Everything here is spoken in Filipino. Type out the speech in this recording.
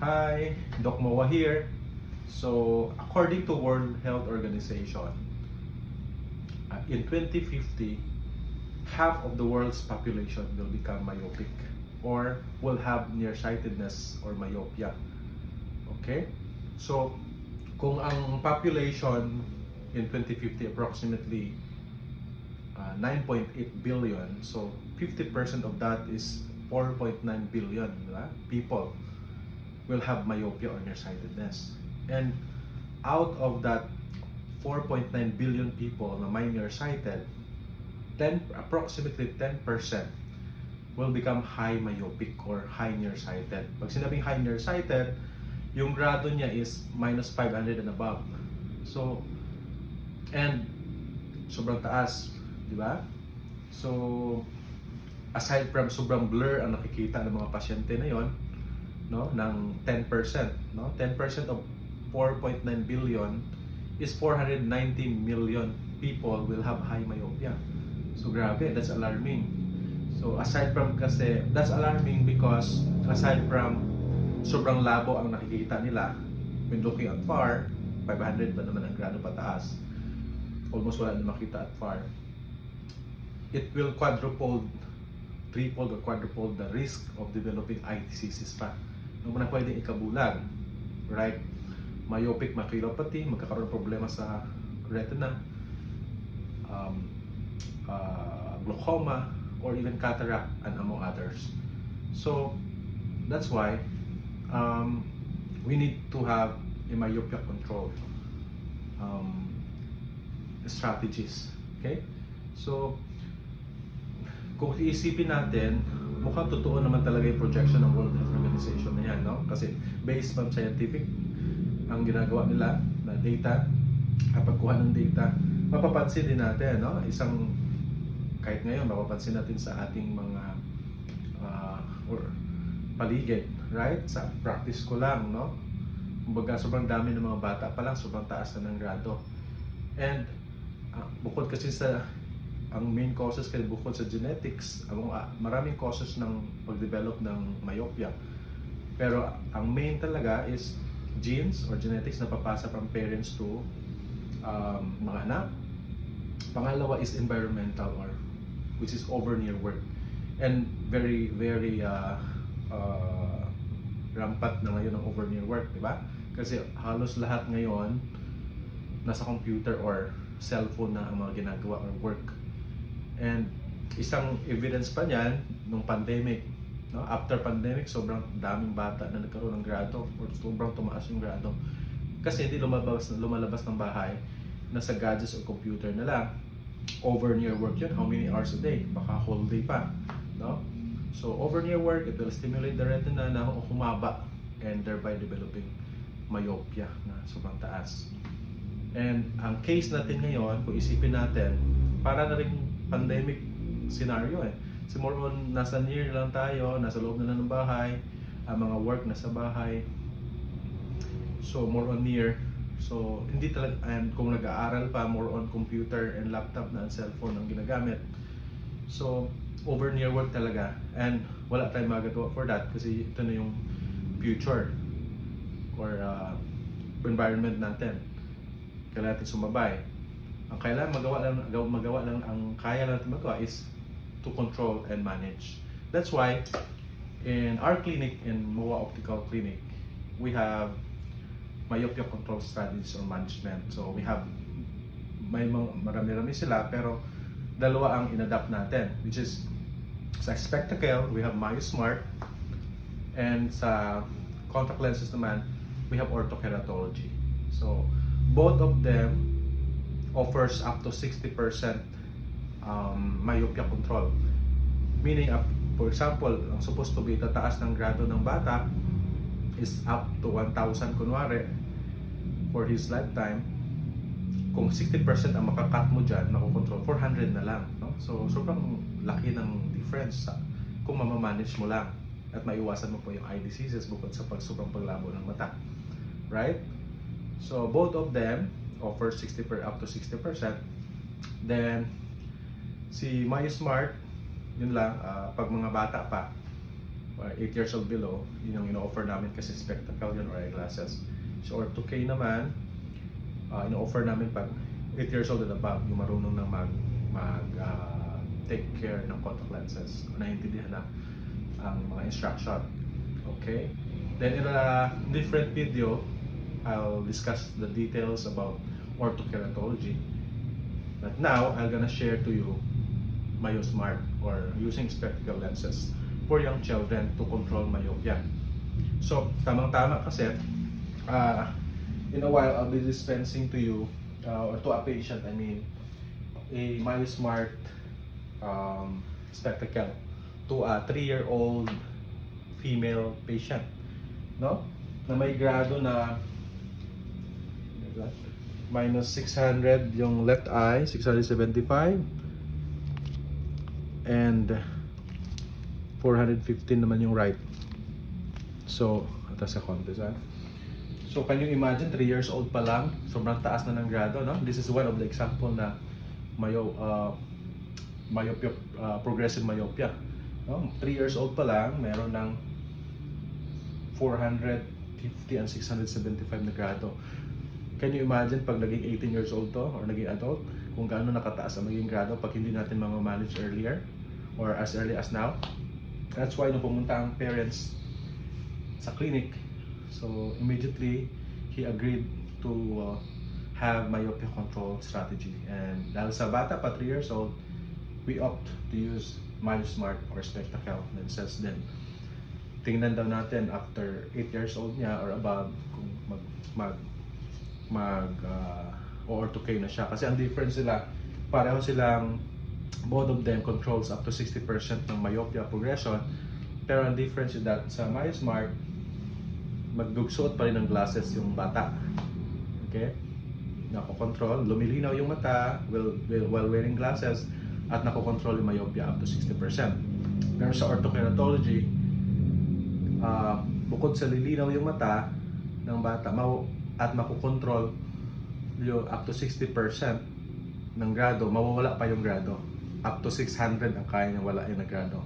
Hi, Doc Moa here. So, according to World Health Organization, in 2050, half of the world's population will become myopic or will have nearsightedness or myopia. Okay? So, kung ang population in 2050 approximately 9.8 billion, so 50% of that is 4.9 billion, diba? People will have myopia or nearsightedness. And out of that 4.9 billion people na may nearsighted, approximately 10% will become high myopic or high nearsighted. Pag sinabing high nearsighted, yung grado niya is minus 500 and above. So, and sobrang taas, di ba? So, aside from sobrang blur ang nakikita ng mga pasyente na yon, no, ng 10%, no? 10% of 4.9 billion is 490 million people will have high myopia. So grabe, that's alarming. So aside from kasi, that's alarming because aside from sobrang labo ang nakikita nila when looking at far, 500 ba naman ang grado pataas, almost wala na makita at far, it will quadruple, triple or quadruple the risk of developing eye diseases pa. Nung na pwedeng ikabulag, right? Myopic maculopathy, magkakaroon ng problema sa retina, glaucoma, or even cataract, and among others. So, that's why we need to have a myopia control strategies. Okay? So, kung iisipin natin, mukhang totoo naman talaga yung projection ng World Health Organization na yan, no? Kasi based on scientific ang ginagawa nila na data, at pagkuha ng data, mapapansin din natin, no? Kahit ngayon, mapapansin natin sa ating mga or paligid, right? Sa practice ko lang, no? Kumbaga, sobrang dami ng mga bata pa lang, sobrang taas na ng grado. And bukod kasi sa ang main causes kasi bukod sa genetics, maraming causes ng pag-develop ng myopia. Pero ang main talaga is genes or genetics na papasa from parents to mga anak. Pangalawa is environmental or which is over near work. And very rampant na ngayon ang over near work, di ba? Kasi halos lahat ngayon nasa computer or cellphone na ang mga ginagawa or work. And isang evidence pa niyan nung pandemic, no? After pandemic, sobrang daming bata na nagkaroon ng grado or sobrang tumaas yung grado kasi hindi lumalabas ng bahay, nasa gadgets o computer na lang. Over near work yun, how many hours a day? Baka whole day pa, no? So over near work, it will stimulate the retina na humaba and thereby developing myopia na sobrang taas. And ang case natin ngayon, kung isipin natin, para na rin pandemic scenario eh. So more on, nasa near lang tayo, nasa loob na lang ng bahay, ang mga work nasa bahay. So more on near. So hindi talaga, and kung nag-aaral pa, more on computer and laptop na cellphone ang ginagamit. So over near work talaga. And wala tayong magagawa for that kasi ito na yung future or environment natin. Kailangan natin sumabay. Ang kailangan magawa lang ang kaya natin magawa is to control and manage. That's why in our clinic, in MOA Optical Clinic, we have myopia control strategies or management. So we have marami-rami sila pero dalawa ang inadapt natin, which is sa spectacle we have MyoSmart, and sa contact lenses naman we have orthokeratology. So both of them offers up to 60% myopia control. Meaning, for example, ang supposed to be tataas ng grado ng bata is up to 1,000 kunwari for his lifetime. Kung 60% ang makakat mo dyan, makukontrol, 400 na lang. No? So, sobrang laki ng difference kung mamamanage mo lang at maiwasan mo po yung eye diseases bukod sa sobrang paglabo ng mata. Right? So, both of them offer up to 60%. Then si MyoSmart, yun lang, pag mga bata pa, or 8 years old below, yun yung ino-offer namin kasi spectacle yun or eyeglasses. So ortho-K naman, ino-offer namin pag 8 years old and above, yung marunong nang take care ng contact lenses, o naiintindihan na ang mga instruction. Okay? Then in a different video, I'll discuss the details about orthokeratology. But now, I'm gonna share to you MyoSmart or using spectacle lenses for young children to control myopia. So, tamang-tama kasi, in a while, I'll be dispensing to you, or to a patient, I mean, a MyoSmart spectacle to a 3-year-old female patient, no? Na may grado na minus 600 yung left eye, 675, and 415 naman yung right. So, atas sa contest, ha? So, can you imagine, 3 years old pa lang, sobrang taas na ng grado, no? This is one of the example na myopia, progressive myopia. No? 3 years old pa lang, meron ng 450 and 675 na grado. Can you imagine pag naging 18 years old to or naging adult, kung gaano nakataas ang maging grado pag hindi natin ma-manage earlier or as early as now? That's why nung pumunta ang parents sa clinic, so immediately he agreed to have myopia control strategy. And dahil sa bata pa 3 years old, we opt to use MyoSmart or spectacle lenses din. Tingnan daw natin after 8 years old niya or above kung ortho-K na siya. Kasi ang difference sila, pareho silang, both of them controls up to 60% ng myopia progression. Pero ang difference is that sa MyoSmart, magdugsuot pa rin ng glasses yung bata. Okay? Nakokontrol, lumilinaw yung mata while wearing glasses at nakokontrol yung myopia up to 60%. Pero sa orthokeratology, bukod sa lilinaw yung mata ng bata at makokontrol yung up to 60% ng grado, mawawala pa yung grado. Up to 600 ang kaya niya wala yung grado.